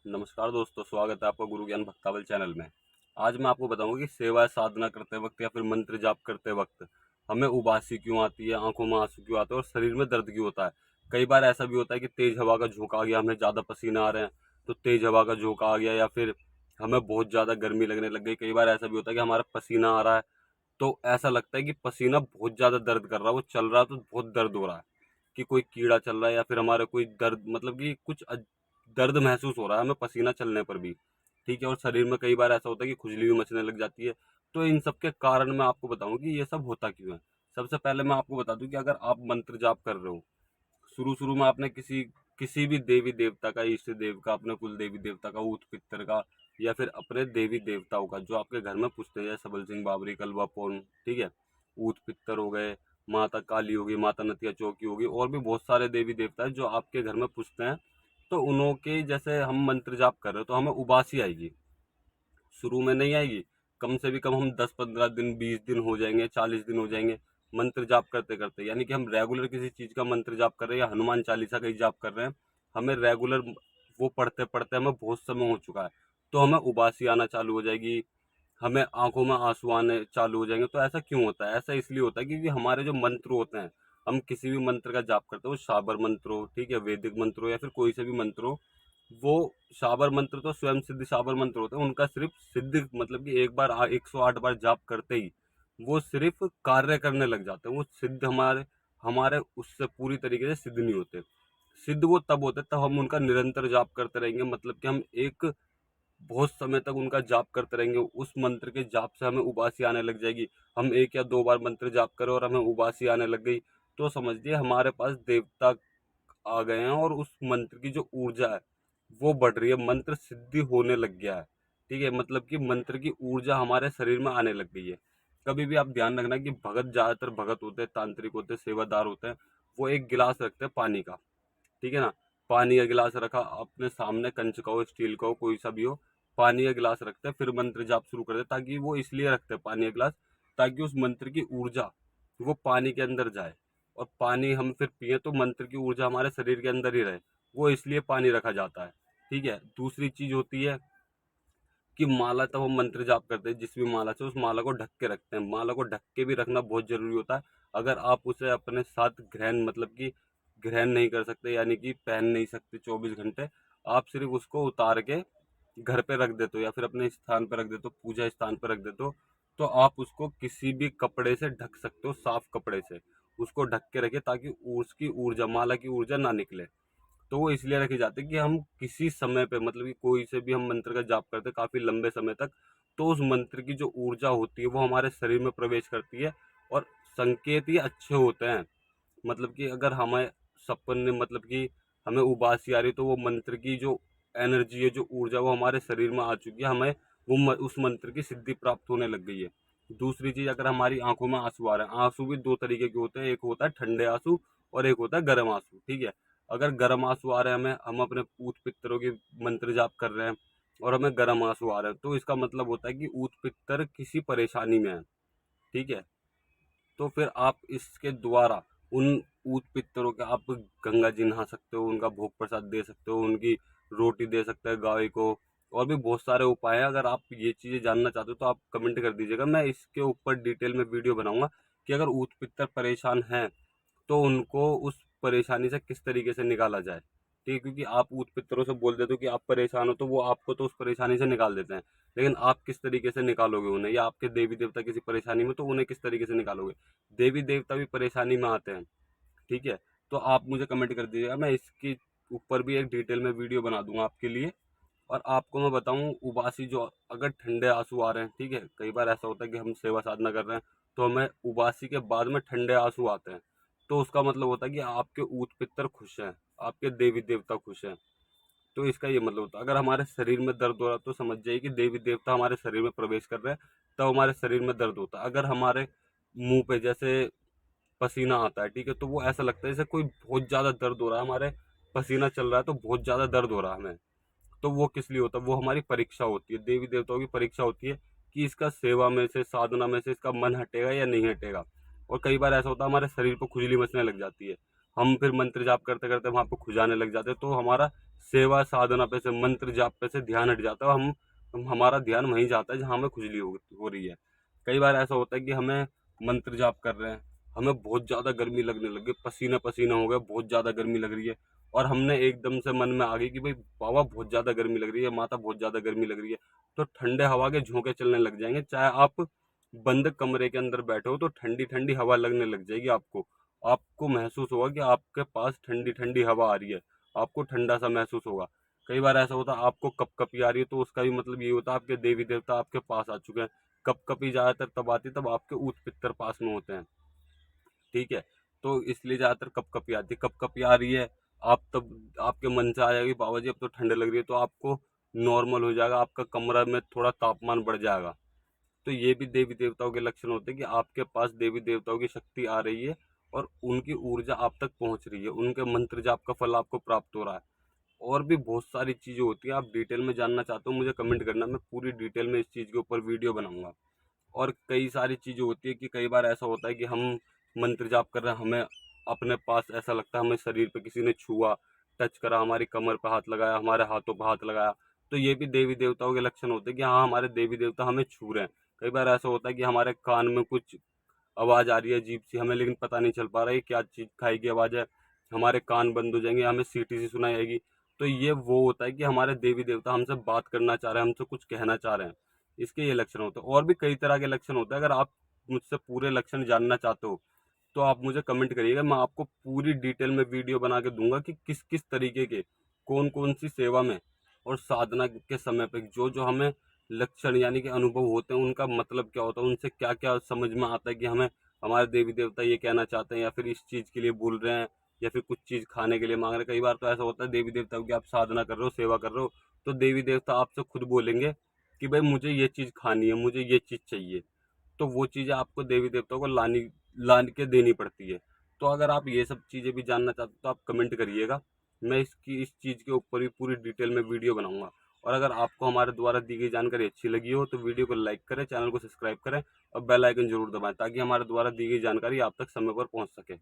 नमस्कार दोस्तों, स्वागत है आपका गुरु ज्ञान भक्तावल चैनल में। आज मैं आपको बताऊंगा कि सेवा साधना करते वक्त या फिर मंत्र जाप करते वक्त हमें उबासी क्यों आती है, आंखों में आंसू क्यों आते हैं और शरीर में दर्द क्यों होता है। कई बार ऐसा भी होता है कि तेज हवा का झोंका आ गया, हमें ज़्यादा पसीना आ रहे हैं तो तेज हवा का झोंका आ गया, या फिर हमें बहुत ज़्यादा गर्मी लगने लग गई। कई बार ऐसा भी होता है कि हमारा पसीना आ रहा है तो ऐसा लगता है कि पसीना बहुत ज़्यादा दर्द कर रहा है, वो चल रहा है तो बहुत दर्द हो रहा है कि कोई कीड़ा चल रहा है, या फिर हमारे कोई दर्द मतलब कि कुछ दर्द महसूस हो रहा है हमें पसीना चलने पर भी। ठीक है, और शरीर में कई बार ऐसा होता है कि खुजली भी मचने लग जाती है। तो इन सब के कारण मैं आपको बताऊं कि ये सब होता क्यों है। सबसे पहले मैं आपको बता दूं कि अगर आप मंत्र जाप कर रहे हो, शुरू शुरू में आपने किसी किसी भी देवी देवता का, इष्ट देव का, अपने कुल देवी देवता का, ऊत पितर का, या फिर अपने देवी देवताओं का जो आपके घर में पूछते हैं, जैसे सबल सिंह बाबरी, कलवा पौन, ठीक है, ऊत पितर हो गए, माता काली होगी, माता नतिया चौकी होगी, और भी बहुत सारे देवी देवता हैं जो आपके घर में पूछते हैं। तो उन्हों के जैसे हम मंत्र जाप कर रहे हो तो हमें उबासी आएगी, शुरू में नहीं आएगी। कम से भी कम हम 10-15 दिन, 20 दिन हो जाएंगे, 40 दिन हो जाएंगे मंत्र जाप करते करते, यानी कि हम रेगुलर किसी चीज का मंत्र जाप कर रहे हैं या हनुमान चालीसा का ही जाप कर रहे हैं, हमें रेगुलर वो पढ़ते पढ़ते हमें बहुत समय हो चुका है, तो हमें उबासी आना चालू हो जाएगी, हमें आंखों में आंसू आने चालू हो जाएंगे। तो ऐसा क्यों होता है? ऐसा इसलिए होता है क्योंकि हमारे जो मंत्र होते हैं, हम किसी भी मंत्र का जाप करते हो, शाबर मंत्र हो, ठीक है, वैदिक मंत्र हो, या फिर कोई से भी मंत्र हो, वो शाबर मंत्र तो स्वयं सिद्ध शाबर मंत्र होते हैं, उनका सिर्फ सिद्ध मतलब कि एक बार 108 बार जाप करते ही वो सिर्फ कार्य करने लग जाते हैं। वो सिद्ध हमारे हमारे उससे पूरी तरीके से सिद्ध नहीं होते। सिद्ध वो तब होते तब हम उनका निरंतर जाप करते रहेंगे, मतलब कि हम एक बहुत समय तक उनका जाप करते रहेंगे। उस मंत्र के जाप से हमें उबासी आने लग जाएगी। हम 1 या 2 बार मंत्र जाप करें और हमें उबासी आने लग गई, तो समझिए हमारे पास देवता आ गए हैं, और उस मंत्र की जो ऊर्जा है वो बढ़ रही है, मंत्र सिद्धि होने लग गया है। ठीक है, मतलब कि मंत्र की ऊर्जा हमारे शरीर में आने लग गई है। कभी भी आप ध्यान रखना कि भगत, ज्यादातर भगत होते हैं, तांत्रिक होते हैं, सेवादार होते हैं, वो एक गिलास रखते हैं पानी का, ठीक है ना। पानी का गिलास रखा अपने सामने, कंच का हो, स्टील का हो, कोई सा भी हो, पानी का गिलास रखते हैं, फिर मंत्र जाप शुरू करते हैं। ताकि वो इसलिए रखते हैं पानी का गिलास, ताकि उस मंत्र की ऊर्जा वो पानी के अंदर जाए, और पानी हम फिर पिए तो मंत्र की ऊर्जा हमारे शरीर के अंदर ही रहे। वो इसलिए पानी रखा जाता है। ठीक है, दूसरी चीज होती है कि माला, तब हम मंत्र जाप करते हैं जिस भी माला से, उस माला को ढक के रखते हैं। माला को ढक के भी रखना बहुत जरूरी होता है। अगर आप उसे अपने साथ ग्रहण मतलब कि ग्रहण नहीं कर सकते, यानी कि पहन नहीं सकते 24 घंटे, आप सिर्फ उसको उतार के घर पे रख देते हो या फिर अपने स्थान पे रख देते हो, पूजा स्थान पे रख देते हो, तो आप उसको किसी भी कपड़े से ढक सकते हो, साफ कपड़े से उसको ढक के रखे, ताकि उसकी ऊर्जा, माला की ऊर्जा ना निकले। तो वो इसलिए रखे जाते हैं कि हम किसी समय पे मतलब कि कोई से भी हम मंत्र का जाप करते हैं काफी लंबे समय तक, तो उस मंत्र की जो ऊर्जा होती है वो हमारे शरीर में प्रवेश करती है, और संकेत ये अच्छे होते हैं। मतलब कि अगर हमें सपन मतलब कि हमें उबासी आ रही, तो वो मंत्र की जो एनर्जी है, जो ऊर्जा, वो हमारे शरीर में आ चुकी है, हमें उस मंत्र की सिद्धि प्राप्त होने लग गई है। दूसरी चीज, अगर हमारी आंखों में आंसू आ रहे हैं, आंसू भी दो तरीके के होते हैं, एक होता है ठंडे आंसू और एक होता है गर्म आंसू। ठीक है, अगर गर्म आंसू आ रहे हैं हमें, हम अपने ऊत पित्तरों की मंत्र जाप कर रहे हैं और हमें गर्म आंसू आ रहे हैं, तो इसका मतलब होता है कि ऊत पित्तर किसी परेशानी में है। ठीक है, तो फिर आप इसके द्वारा उन ऊत पित्तरों के आप गंगा जी नहा सकते हो, उनका भोग प्रसाद दे सकते हो, उनकी रोटी दे सकते हैं गाय को, और भी बहुत सारे उपाय हैं। अगर आप ये चीज़ें जानना चाहते हो तो आप कमेंट कर दीजिएगा, मैं इसके ऊपर डिटेल में वीडियो बनाऊंगा कि अगर ऊत पित्तर परेशान हैं तो उनको उस परेशानी से किस तरीके से निकाला जाए। ठीक है, क्योंकि आप ऊत पितरों से बोल देते हो कि आप परेशान हो, तो वो आपको तो उस परेशानी से निकाल देते हैं, लेकिन आप किस तरीके से निकालोगे उन्हें, या आपके देवी देवता किसी परेशानी में, तो उन्हें किस तरीके से निकालोगे। देवी देवता भी परेशानी में आते हैं। ठीक है, तो आप मुझे कमेंट कर दीजिएगा, मैं इसके ऊपर भी एक डिटेल में वीडियो बना दूंगा आपके लिए। और आपको मैं बताऊं, उबासी जो, अगर ठंडे आंसू आ रहे हैं, ठीक है, कई बार ऐसा होता है कि हम सेवा साधना कर रहे हैं तो हमें उबासी के बाद में ठंडे आंसू आते हैं, तो उसका मतलब होता है कि आपके ऊत पितर खुश हैं, आपके देवी देवता खुश हैं। तो इसका ये मतलब होता है, अगर हमारे शरीर में दर्द हो रहा है तो समझ जाइए कि देवी देवता हमारे शरीर में प्रवेश कर रहे हैं, तब हमारे शरीर में दर्द होता है। अगर हमारे मुंह पे जैसे पसीना आता है, ठीक है, तो वो ऐसा लगता है जैसे कोई बहुत ज्यादा दर्द हो रहा है, हमारे पसीना चल रहा है तो बहुत ज्यादा दर्द हो रहा है हमें। तो वो किस लिए होता है? वो हमारी परीक्षा होती है, देवी देवताओं की परीक्षा होती है कि इसका सेवा में से, साधना में से इसका मन हटेगा या नहीं हटेगा। और कई बार ऐसा होता है हमारे शरीर पर खुजली मचने लग जाती है, हम फिर मंत्र जाप करते करते वहाँ पे खुजाने लग जाते हैं, तो हमारा सेवा साधना पे से, मंत्र जाप पे से ध्यान हट जाता है। हमारा ध्यान वहीं जाता है जहाँ हमें खुजली हो रही है। कई बार ऐसा होता है कि हमें मंत्र जाप कर रहे हैं, हमें बहुत ज़्यादा गर्मी लगने लगी, पसीना पसीना हो गया, बहुत ज़्यादा गर्मी लग रही है, और हमने एकदम से मन में आ गई कि भाई बाबा बहुत ज़्यादा गर्मी लग रही है, माता बहुत ज़्यादा गर्मी लग रही है, तो ठंडे हवा के झोंके चलने लग जाएंगे। चाहे आप बंद कमरे के अंदर बैठे हो तो ठंडी ठंडी हवा लगने लग जाएगी आपको। आपको महसूस होगा कि आपके पास ठंडी ठंडी हवा आ रही है, आपको ठंडा सा महसूस होगा। कई बार ऐसा होता है आपको कपकपी आ रही है, तो उसका भी मतलब ये होता है आपके देवी देवता आपके पास आ चुके हैं। कपकपी ज़्यादातर तब आती है तब आपके ऊत पित्तर पास में होते हैं, ठीक है। तो इसलिए ज़्यादातर कपकपी आती है। कपकपी आ रही है, आप तब आपके मन से आ जाएगी बाबा जी अब तो ठंड लग रही है, तो आपको नॉर्मल हो जाएगा, आपका कमरा में थोड़ा तापमान बढ़ जाएगा। तो ये भी देवी देवताओं के लक्षण होते हैं कि आपके पास देवी देवताओं की शक्ति आ रही है और उनकी ऊर्जा आप तक पहुंच रही है, उनके मंत्र जाप का फल आपको प्राप्त हो रहा है। और भी बहुत सारी चीज़ें होती हैं, आप डिटेल में जानना चाहते हो मुझे कमेंट करना, मैं पूरी डिटेल में इस चीज़ के ऊपर वीडियो बनाऊंगा। और कई सारी चीज़ें होती है कि कई बार ऐसा होता है कि हम मंत्र जाप कर रहे हैं, हमें अपने पास ऐसा लगता है हमें शरीर पे किसी ने छुआ, टच करा, हमारी कमर पे हाथ लगाया, हमारे हाथों पे हाथ लगाया, तो ये भी देवी देवताओं के लक्षण होते हैं कि हाँ हमारे देवी देवता हमें छू रहे हैं। कई बार ऐसा होता है कि हमारे कान में कुछ आवाज़ आ रही है अजीब सी, हमें लेकिन पता नहीं चल पा रहा है क्या चीज़ खाई की आवाज़ है, हमारे कान बंद हो जाएंगे, हमें सीटी सी सुनाई आएगी। तो ये वो होता है कि हमारे देवी देवता हमसे बात करना चाह रहे हैं, हमसे कुछ कहना चाह रहे हैं, इसके ये लक्षण होते हैं। और भी कई तरह के लक्षण होते हैं, अगर आप मुझसे पूरे लक्षण जानना चाहते हो तो आप मुझे कमेंट करिएगा, मैं आपको पूरी डिटेल में वीडियो बना के दूंगा कि किस किस तरीके के, कौन कौन सी सेवा में और साधना के समय पे जो जो हमें लक्षण यानी कि अनुभव होते हैं उनका मतलब क्या होता है, उनसे क्या क्या समझ में आता है कि हमें हमारे देवी देवता ये कहना चाहते हैं या फिर इस चीज़ के लिए बोल रहे हैं या फिर कुछ चीज़ खाने के लिए मांग रहे हैं। कई बार तो ऐसा होता है देवी देवताओं की आप साधना कर रहे हो, सेवा कर रहे हो, तो देवी देवता आपसे खुद बोलेंगे कि भाई मुझे ये चीज़ खानी है, मुझे ये चीज़ चाहिए, तो वो चीज़ें आपको देवी देवताओं को लान के देनी पड़ती है। तो अगर आप ये सब चीज़ें भी जानना चाहते हो तो आप कमेंट करिएगा, मैं इस चीज़ के ऊपर भी पूरी डिटेल में वीडियो बनाऊंगा। और अगर आपको हमारे द्वारा दी गई जानकारी अच्छी लगी हो तो वीडियो को लाइक करें, चैनल को सब्सक्राइब करें और बेल आइकन जरूर दबाएं ताकि हमारे द्वारा दी गई जानकारी आप तक समय पर पहुंच सके।